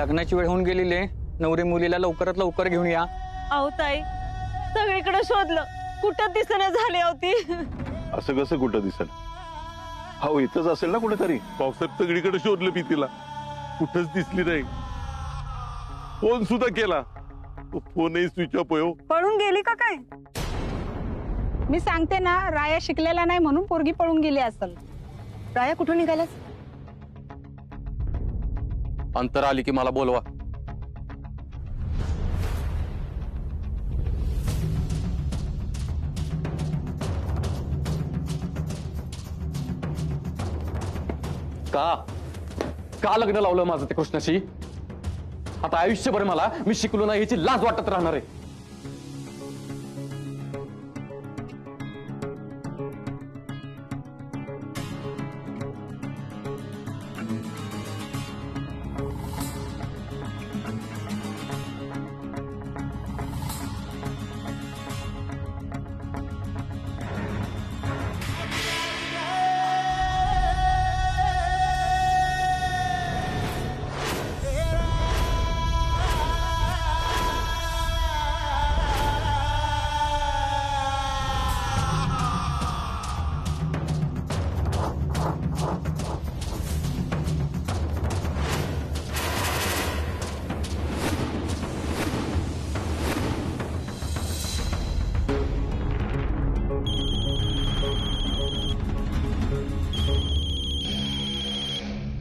लग्नाची वेळ होऊन गेलेली आहे. नवरी मुलीला लवकरात लवकर घेऊन या. अहो ताई, सगळीकडे शोधलं, कुठं दिसणं झाली होती. असं कसं कुठं दिसेल? हो इथंच असेल ना कुठेतरी. पावसात सगळीकडे शोधलं मी तिला, कुठंच दिसली नाही. फोन सुद्धा केला, तो फोनही स्विच ऑफ हो. पळून गेली का काय? मी सांगते ना, राया शिकलेला नाही म्हणून पोरगी पळून गेली असेल. राया कुठून निघालास? अंतर आली की मला बोलवा. का लग्न लावलं माझं ते कृष्णाशी? आता आयुष्यभर मला मी शिकलो नाही याची लाज वाटत राहणार आहे.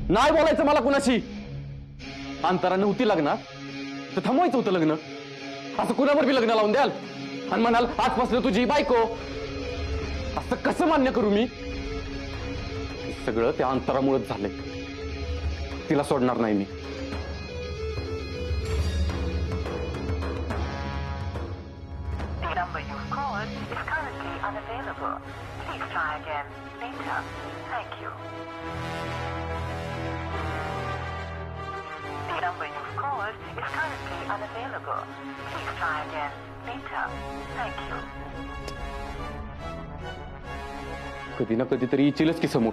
नाही बोलायचं मला कुणाशी. अंतरा नव्हती लग्नात तर थांबवायचं होतं लग्न. असं कुणावर बी लग्न लावून द्याल आणि म्हणाल आजपासून तुझी बायको. असं कसं मान्य करू मी? सगळं त्या अंतरामुळेच झालंय. तिला सोडणार नाही मी. The number you've called is currently unavailable. Please try again later. Thank you. The number you've called is currently unavailable. Please try again later. Thank you. कधी ना कधीतरी येचीलच की समोर.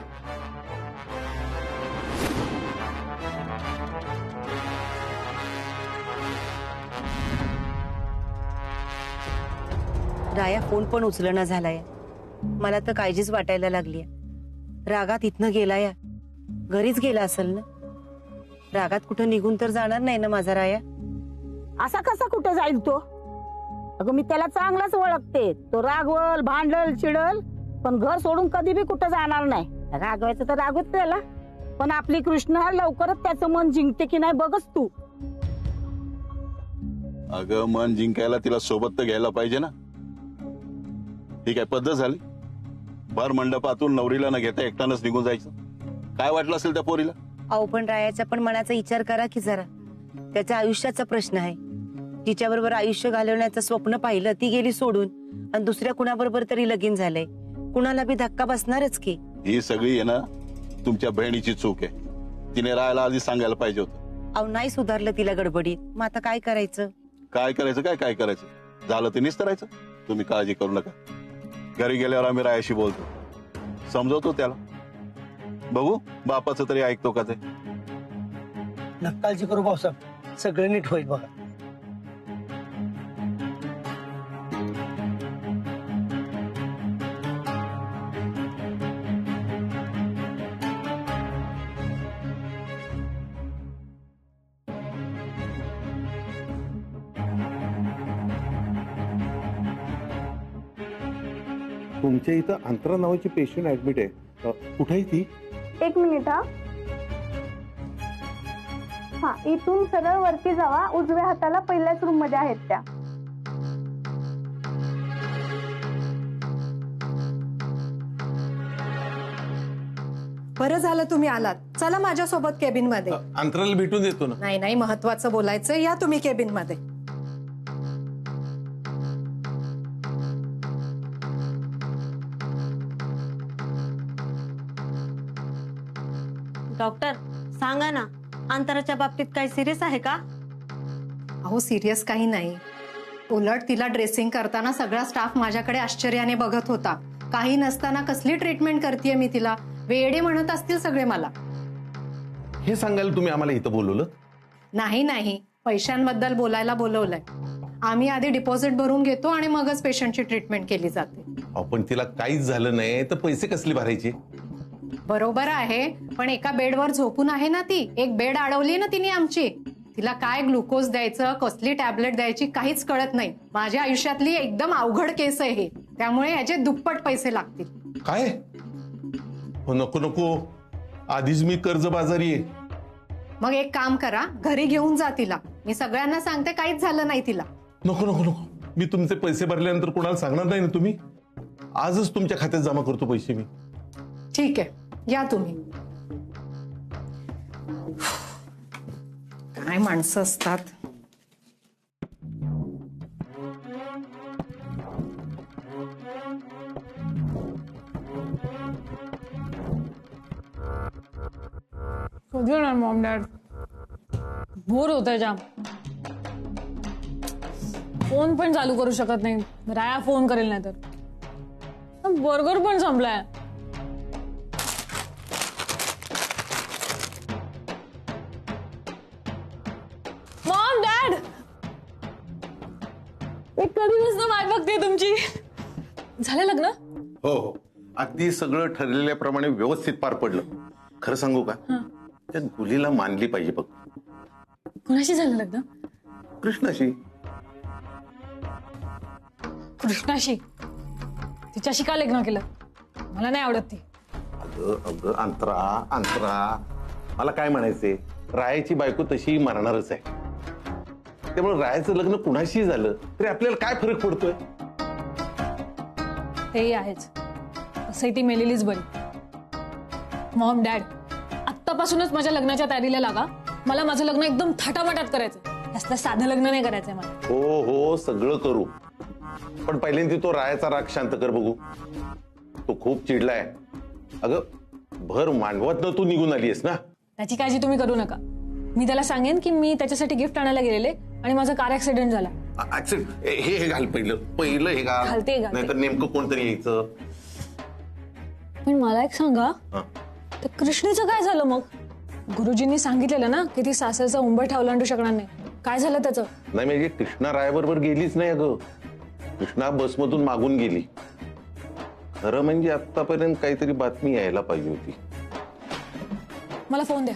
राया फोन पण उचलना झालाय. मला तर काळजीच वाटायला लागली. रागात इथनं गेलाय, घरीच गेला असेल ना. रागात कुठं निघून तर जाणार नाही ना माझा राया? असा कसा कुठं जाईल तो? अगं मी त्याला चांगलाच ओळखते. तो रागवल, भांडल, चिडल, पण घर सोडून कधी बी कुठं जाणार नाही. रागवायचं तर रागवत त्याला, पण आपली कृष्ण लवकरच त्याचं मन जिंकते की नाही बघच तू. अगं मन जिंकायला तिला सोबत तर घ्यायला पाहिजे ना. ही काय पद्धत झाली? भर मंडपातून नवरीला न घेता एकट्यानंच निघून जायचं? काय वाटलं असेल त्या पोरीला? अहो पण रायाचा पण मनाचा विचार करा की जरा. त्याच्या आयुष्याचा प्रश्न आहे. जिच्या बरोबर आयुष्य घालवण्याचं स्वप्न पाहिलं ती गेली सोडून आणि दुसऱ्या कुणाबरोबर तरी लगीन झालंय. कुणाला बी धक्का बसणारच की. ही सगळी आहे ना तुमच्या बहिणीची चूक आहे. तिने राहायला आधी सांगायला पाहिजे होतं. अहो नाही सुधारलं तिला गडबडीत. मग आता काय करायचं? काय करायचं काय करायचं? झालं ते निस्तरायचं. तुम्ही काळजी करू नका. घरी गेल्यावर आम्ही रायाशी बोलतो, समजवतो त्याला. बघू बापाचं तरी ऐकतो का ते. नका काळजी करू भाऊसाहेब, सगळं नीट होईल बघा. तुमच्या इथं अंतरा नावाची पेशंट ऍडमिट आहे. कुठे आहे ती? एक मिनिट. हा इथून सरळ वरती जावा. उजव्या हाताला पहिल्याच रूम मध्ये आहेत त्या. बरं झालं तुम्ही आलात. चला माझ्यासोबत केबिन मध्ये. अंतराला भेटून देतो ना. नाही नाही, महत्वाचं बोलायचं. या तुम्ही केबिन मध्ये. डॉक्टर सांगा ना, अंतराच्या बाबतीत काही सिरियस आहे का? अहो सिरियस काही नाही. उलट तिला ड्रेसिंग करताना सगळा स्टाफ माझ्याकडे आश्चर्याने बघत होता. काही नसताना कसली ट्रीटमेंट करतेय मी तिला. वेडे म्हणत असतील सगळे मला. हे सांगायला तुम्ही आम्हाला इथं बोलवलं? नाही नाही, पैशांबद्दल बोलायला बोलवलंय. आम्ही आधी डिपॉझिट भरून घेतो आणि मगच पेशंटची ट्रीटमेंट केली जाते. आपण तिला काहीच झालं नाही तर पैसे कसले भरायचे? बरोबर आहे, पण एका बेडवर झोपून आहे ना ती. एक बेड अडवली ना तिने आमची. तिला काय ग्लुकोज द्यायचं, कसली टॅबलेट द्यायची काहीच कळत नाही. माझ्या आयुष्यातली एकदम अवघड केस आहे हे, त्यामुळे याचे दुप्पट पैसे लागतील. काय? हो, नको नको, आधीच मी कर्जबाजारी आहे. मग एक काम करा, घरी घेऊन जा तिला. मी सगळ्यांना सांगते काहीच झालं नाही तिला. नको नको नको, मी तुमचे पैसे भरल्यानंतर कोणाला सांगणार नाही ना तुम्ही. आजच तुमच्या खात्यात जमा करतो पैसे मी. ठीक आहे, या तुम्ही. काय माणसं असतात. कधी येणार मॉम डॅड? बोर होतंय जाम. फोन पण चालू करू शकत नाही. राया फोन करेल नाही तर. बर्गर पण संपलाय. मॉम डॅड, एक कधीपासून वाट बघते तुमची. झालं लग्न? हो हो, अगदी सगळं ठरलेल्याप्रमाणे व्यवस्थित पार पडलं. खरं सांगू का, त्या मुलीला मानली पाहिजे बघ. कुणाशी झालं लग्न? कृष्णाशी. कृष्णाशी? तिच्याशी का लग्न केलं? मला नाही आवडत ती. अगं अगं अंतरा अंतरा, मला काय म्हणायचंय, रायाची बायको तशी मरणारच आहे. त्यामुळे रायाचं लग्न कुणाशी झालं तरी आपल्याला काय फरक पडतोय? तेही आहेच. तसंही ती मेलेलीच बरी. मॉम डॅड, आत्तापासूनच माझ्या लग्नाच्या तयारीला लागा. मला माझं लग्न एकदम थाटामाटात करायचं. जास्त साधं लग्न नाही करायचंय मला. हो हो, सगळं करू, पण पहिल्यांदा तो रायाचा राग शांत कर बघू. तो खूप चिडलाय. अगं भर मांडवात तू निघून आलीयस ना. त्याची काळजी तुम्ही करू नका. मी त्याला सांगेन की मी त्याच्यासाठी गिफ्ट आणायला गेलेले आणि माझा कार ऍक्सिडेंट झाला. हे घाल, पहिलं हे घाल, घालते. नाहीतर नेमकं कोणतरी यायचं. पण मला एक सांगा, तर कृष्णेचं काय झालं मग? गुरुजींनी सांगितलेलं ना की ती सासरचा उंबरठा ओलांडू शकणार नाही. काय झालं त्याचं? नाही म्हणजे कृष्णा रायाबरोबर गेलीच नाही. अगं कृष्णा बसमधून मागून गेली. खरं म्हणजे आतापर्यंत काहीतरी बातमी यायला पाहिजे होती. मला फोन द्या.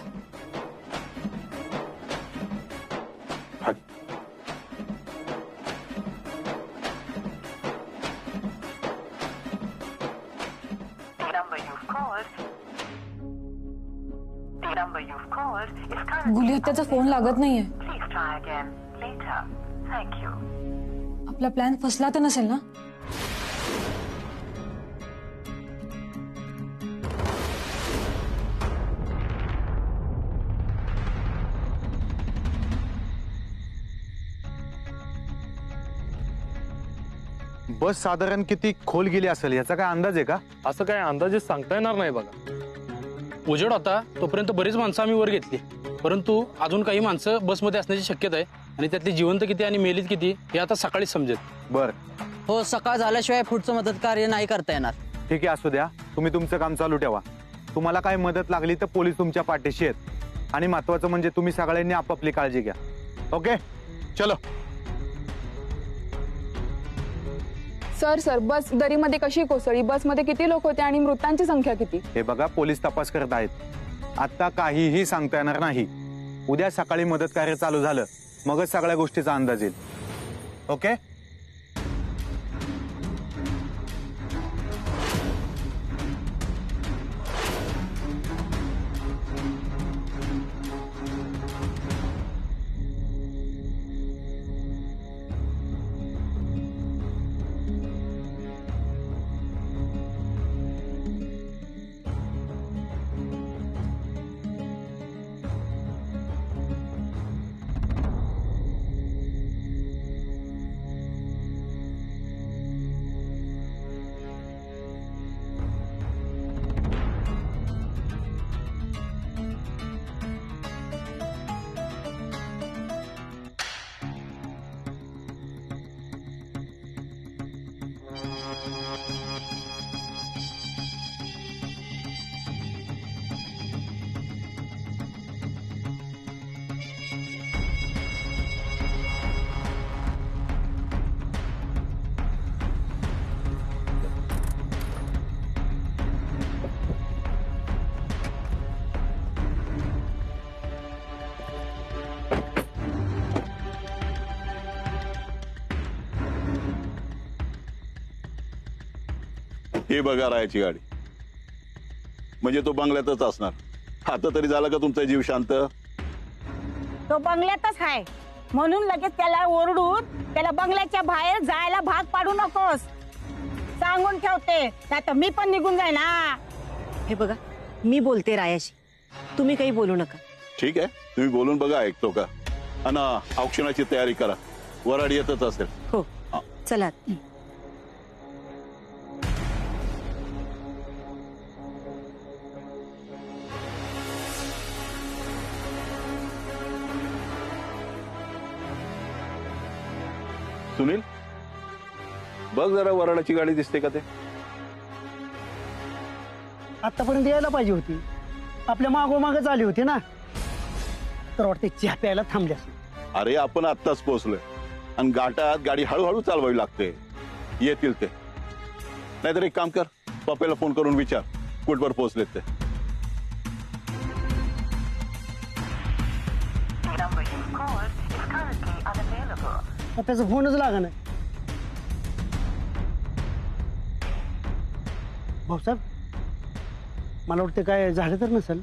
गुली हत्याचा फोन लागत नाहीये. आपला प्लॅन फसला तर नसेल ना? बस साधारण किती खोल गेली असेल याचा काय अंदाज आहे का? असं काय अंदाजे सांगता येणार नाही बघा. उजेड होता तोपर्यंत बरीच माणसं आम्ही वर घेतली, परंतु अजून काही माणसं बसमध्ये असण्याची शक्यता आहे आणि त्यातली जिवंत किती आणि मेलीत किती हे आता सकाळीच समजेल. बर हो, सकाळ झाल्याशिवाय पुढचं मदत कार्य नाही करता येणार. ठीक आहे, असू द्या. तुम्ही तुमचं काम चालू ठेवा. तुम्हाला काय मदत लागली तर पोलीस तुमच्या पाठीशी आहेत आणि महत्वाचं म्हणजे तुम्ही सगळ्यांनी आपापली काळजी घ्या. ओके, चलो. सर बस दरीमध्ये कशी कोसळली? बसमध्ये किती लोक होते आणि मृतांची संख्या किती? हे बघा, पोलीस तपास करत आहेत. आता काहीही सांगता येणार नाही. उद्या सकाळी मदत कार्य चालू झालं मगच सगळ्या गोष्टीचा अंदाज येईल. ओके. हे बघा रायाची गाडी, म्हणजे तो बंगल्यातच असणार. आता तरी झालं का तुमचा जीव शांत? तो बंगल्यातच आहे म्हणून लगेच त्याला ओरडून त्याला बंगल्याच्या बाहेर जायला भाग पाडू नकोस, सांगून ठेवते. आता मी पण निघून जाईन. ना हे बघा, मी बोलते रायाशी, तुम्ही काही बोलू नका. ठीक आहे, तुम्ही बोलून बघा ऐकतो का. आणि औक्षणाची तयारी करा, वराड येतच असेल. हो चला. सुनील, बघ जरा वराडाची गाडी दिसते का ते. आतापर्यंत यायला पाहिजे होती, आपल्या मागोमागच आली होती ना, तर वाटते चहा प्यायला थांबल्या. अरे आपण आत्ताच पोहोचलोय आणि घाटात गाडी हळूहळू चालवावी लागते. येतील ते. नाहीतर एक काम कर, पप्पाला फोन करून विचार कुठवर पोहोचलेत ते. The number you've called is currently unavailable. त्याचा फोनच लागा नाही. भाऊसाहेब, मला वाटतं काय झालं तर नसेल.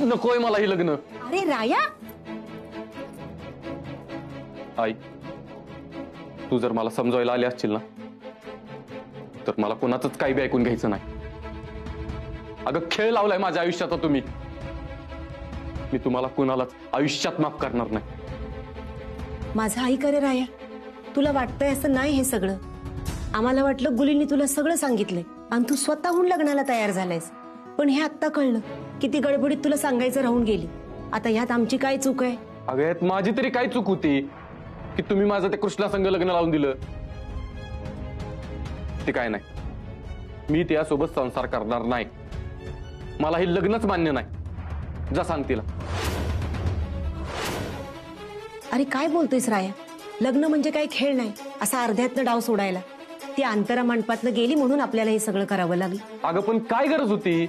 नकोय मला हे लग्न. अरे राया, आई, तू जर मला समजायला आली असशील ना, तर मला कोणाचंच काही बी ऐकून घ्यायचं नाही. अगं खेळ लावलाय माझ्या आयुष्याचा तुम्ही. मी तुम्हाला कुणालाच आयुष्यात माफ करणार नाही. माझा आई करे राया, तुला वाटतंय असं नाही हे सगळं. आम्हाला वाटलं गुलींनी तुला सगळं सांगितलंय आणि तू स्वतःहून लग्नाला तयार झालायस. पण हे आत्ता कळलं की ती गडबडीत तुला सांगायचं राहून गेली. आता ह्यात आमची काय चूक आहे? अगं यात माझी तरी काय चूक होती की तुम्ही माझं त्या कृष्णा संग लग्न लावून दिलं? ते काय नाही, मी त्यासोबत संसार करणार नाही. मला हे लग्नच मान्य नाही. जा सांग तिला. अरे काय बोलतोयस राया, लग्न म्हणजे काही खेळ नाही असा अर्ध्यातनं डाव सोडायला. ती अंतरा मंडपातनं गेली म्हणून आपल्याला हे सगळं करावं लागलं. अगं पण काय गरज होती?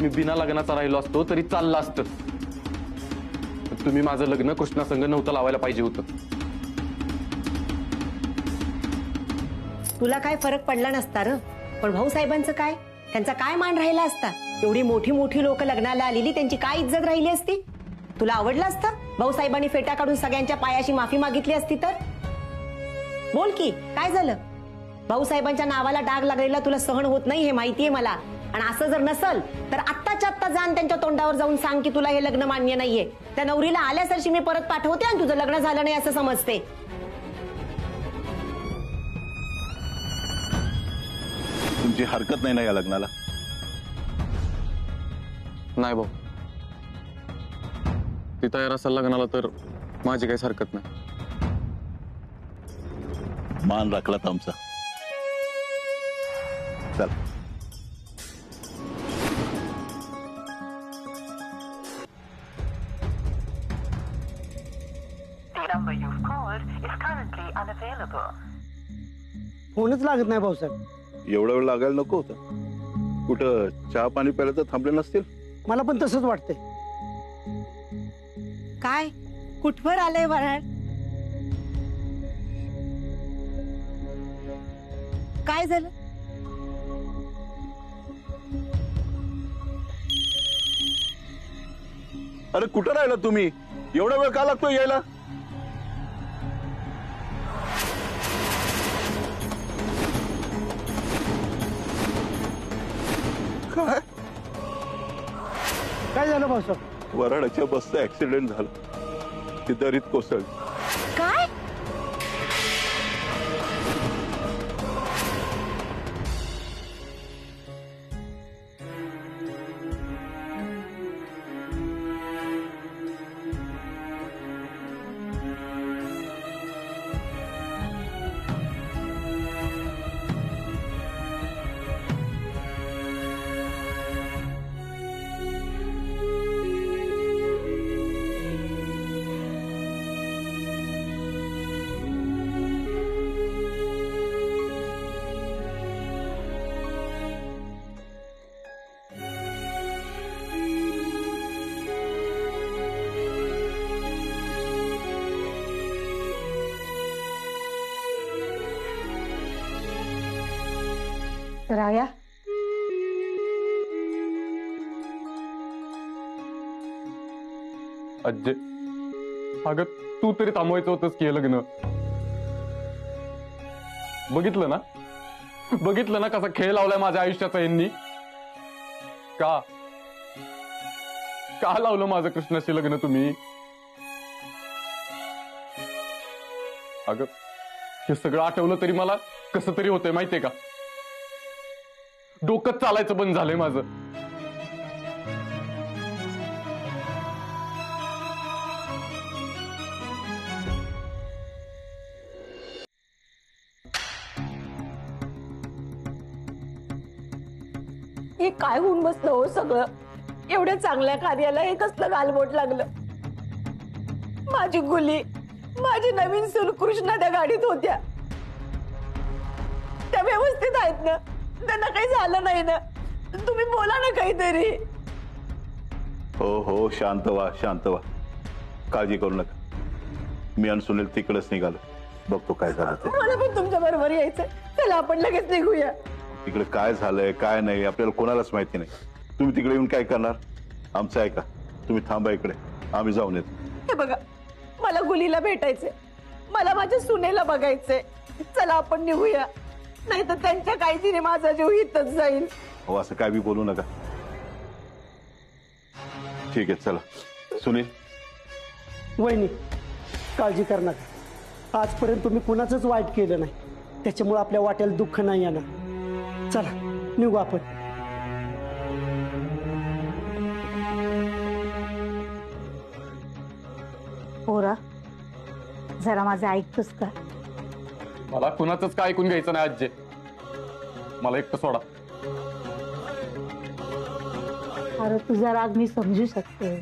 मी बिना लग्नाचा राहिलो असतो तरी चाललं असतं. तुम्ही माझं लग्न कृष्णा संग नव्हतं लावायला पाहिजे होतं. तुला काय फरक पडला नसता र, पण भाऊसाहेबांचं काय, त्यांचा काय मान राहिला असता? एवढी मोठी मोठी लोक लग्नाला आलेली, त्यांची काय इज्जत राहिली असती? तुला आवडलं असतं भाऊसाहेबांनी फेटा काढून सगळ्यांच्या पायाशी माफी मागितली असती तर? बोल की काय झालं? भाऊसाहेबांच्या नावाला डाग लागलेला तुला सहन होत नाही हे माहितीये मला. आणि असं जर नसल तर आत्ताच्या आत्ता जाण त्यांच्या तोंडावर जाऊन सांग की तुला हे लग्न मान्य नाहीये. त्या नवरीला आल्यासरशी मी परत पाठवते आणि तुझं लग्न झालं नाही असं समजते. तुमची हरकत नाही ना या लग्नाला? नाही भाऊ, ती तयार असेल लग्नाला तर माझी काहीच हरकत नाही. मान राखलात आमचा. चल. The number you've called is currently unavailable. फोनच लागत नाही भाऊसाहेब. एवढा वेळ लागायला नको होतं. कुठं चहा पाणी प्यायला तर थांबले नसतील? मला पण तसंच वाटतंय. काय कुठवर आलंय वराड? काय झालं? अरे कुठं राहिला तुम्ही? एवढा वेळ का लागतो यायला? काय काय झालं भाऊसाहेब? वराडाच्या बसचा ऍक्सिडेंट झाला, ती दरीत कोसळली. काय? राया अज्जे, अगं तू तरी थांबवायचं होतंस की हे लग्न. बघितलं ना कसा खेळ लावलाय माझ्या आयुष्याचा यांनी. का लावलं माझं कृष्णाशी लग्न तुम्ही? अगं हे सगळं आठवलं तरी मला कसं तरी होतंय माहितीये का. डोकंच चालायचं बंद झालंय माझं. हे काय होऊन बसलं हो सगळं. एवढ्या चांगल्या कार्याला हे कसलं गालबोट लागलं. माझी गुली, माझी नवीन सून कृष्णा त्या गाडीत होत्या. त्या व्यवस्थित आहेत ना? त्यांना काही झालं नाही ना? तुम्ही बोला ना काहीतरी. हो शांत व्हा. काळजी करू नका. मी आणि सुनील तिकडेच निघालो. बघतो काय झालं ते. मला पण तुमच्या बरोबर यायचंय. चला आपण लगेच निघूया. तिकडे काय झालंय काय नाही आपल्याला कोणालाच माहिती नाही. तुम्ही तिकडे येऊन काय करणार? आमचं ऐका, तुम्ही थांबा इकडे, आम्ही जाऊन येतो. हे बघा, मला गुलीला भेटायचंय, मला माझ्या सुनेला बघायचंय. चला आपण निघूया, नाही तर त्यांच्या काळजीने माझा जीव हितच जाईल. हो असं काय बी बोलू नका. ठीक आहे चला. सुनील. वहिनी काळजी कर नका. आजपर्यंत तुम्ही कुणाचंच वाईट केलं नाही, त्याच्यामुळे आपल्या वाट्याला दुःख नाही येणार. चला निघू आपण. पोरा जरा माझं ऐकतोस का? मला कुणाचंच काय ऐकून घ्यायचं नाही आज्जे. मला एकटं सोडा. अरे तुझा राग मी समजू शकते,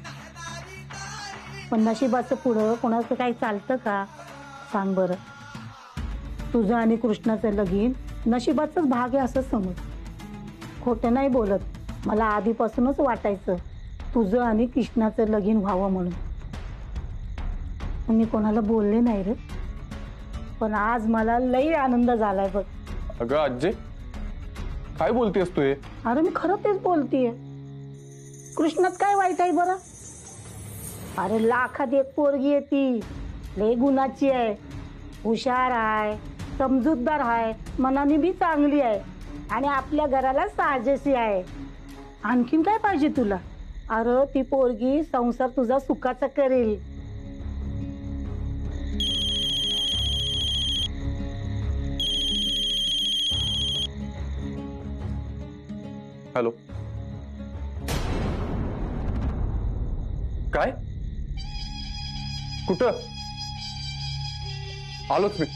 पण नशिबाचं पुढं कोणाचं काही चालतं का सांग बरं. तुझं आणि कृष्णाचं लगीन नशिबाचाच भाग आहे असं समज. खोटं नाही बोलत. मला आधीपासूनच वाटायचं तुझं आणि कृष्णाचं लगीन व्हावं म्हणून. मी कोणाला बोलले नाही रे, पण आज मला लई आनंद झालाय बघ. अगं आज्जे काय बोलतेस तू हे? अरे मी खरं तेच बोलतीये. कृष्णात काय वाईट आहे बरं? अरे लाखात एक पोरगी आहे ती, लय गुणाची आहे, हुशार आहे, समजूतदार आहे, मनाने बी चांगली आहे आणि आपल्या घराला साजेशी आहे. आणखीन काय पाहिजे तुला? अरे ती पोरगी संसार तुझा सुखाचा करेल. हॅलो. काय? कुठं? आलोच मी.